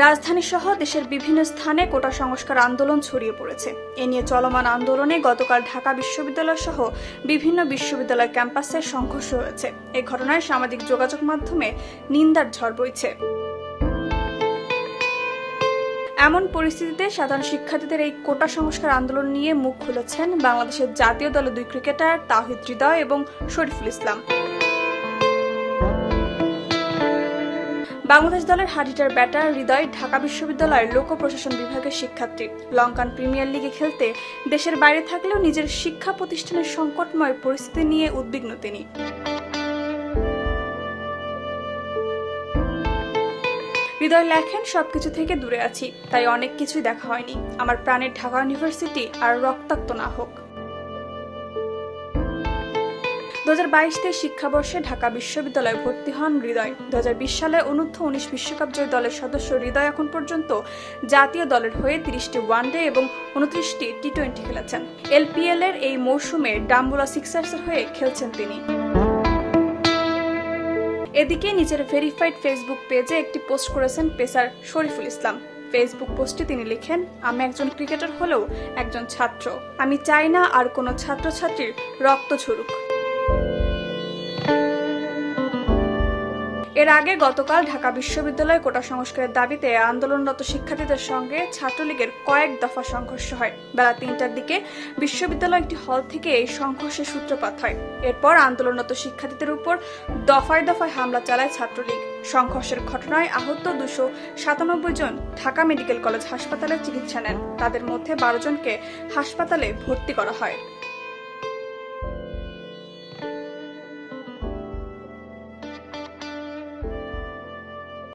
রাজধানী সহ দেশের বিভিন্ন স্থানে কোটা সংস্কার আন্দোলন ছড়িয়ে পড়েছে। এ নিয়ে চলমান আন্দোলনে গতকাল ঢাকা বিশ্ববিদ্যালয় সহ বিভিন্ন বিশ্ববিদ্যালয় ক্যাম্পাসে সংঘর্ষ হয়েছে। এ ঘটনায় সামাজিক যোগাযোগ মাধ্যমে নিন্দার ঝড় বইছে। এমন পরিস্থিতিতে সাধারণ শিক্ষার্থীদের এই কোটা সংস্কার আন্দোলন নিয়ে মুখ খুলেছেন বাংলাদেশের জাতীয় দলের 2 ক্রিকেটার তাওহিদ হৃদয় এবং শরীফুল ইসলাম। বাংলাদেশ দলের হার্ড-হিটার ব্যাটার হৃদয় ঢাকা বিশ্ববিদ্যালয়ের লোক প্রশাসন বিভাগের শিক্ষার্থী। লঙ্কান প্রিমিয়ার লিগে খেলতে দেশের বাইরে থাকলেও নিজের শিক্ষা প্রতিষ্ঠানের সংকটময় পরিস্থিতি নিয়ে উদ্বিগ্ন তিনি। হৃদয় লেখেন, সবকিছু থেকে দূরে আছি, তাই অনেক কিছুই দেখা হয়নি। আমার প্রাণের ঢাকা ইউনিভার্সিটি আর রক্তাক্ত না হোক। 2022 শিক্ষাবর্ষে ঢাকা বিশ্ববিদ্যালয়ে ভর্তি হন হৃদয়। 2020 সালে অনূর্ধ্ব-19 বিশ্বকাপ জয়ী দলের সদস্য হৃদয় এখন পর্যন্ত জাতীয় দলের হয়ে 30টি ওয়ানডে এবং 29টি টি-20 খেলেছেন। এলপিএল এর এই মৌসুমে ডাম্বুলা সিক্সার্সের হয়ে খেলছেন তিনি। এদিকে নিজের ভেরিফাইড ফেসবুক পেজে একটি পোস্ট করেছেন পেসার শরীফুল ইসলাম। ফেসবুক পোস্টে তিনি লিখেন, আমি একজন ক্রিকেটার হলেও একজন ছাত্র। আমি চাই না আর কোনো ছাত্রছাত্রীর রক্ত ঝরুক। এর আগে গতকাল ঢাকা বিশ্ববিদ্যালয়ে কোটা সংস্কারের দাবিতে আন্দোলনরত শিক্ষার্থীদের সঙ্গে ছাত্রলীগের কয়েক দফা সংঘর্ষ হয়। বেলা 3টার দিকে বিশ্ববিদ্যালয় একটি হল থেকে এই সংঘর্ষের সূত্রপাত হয়। এরপর আন্দোলনরত শিক্ষার্থীদের উপর দফায় দফায় হামলা চালায় ছাত্রলীগ। সংঘর্ষের ঘটনায় আহত 297 জন ঢাকা মেডিকেল কলেজ হাসপাতালে চিকিৎসা নেন। তাদের মধ্যে 12 জনকে হাসপাতালে ভর্তি করা হয়।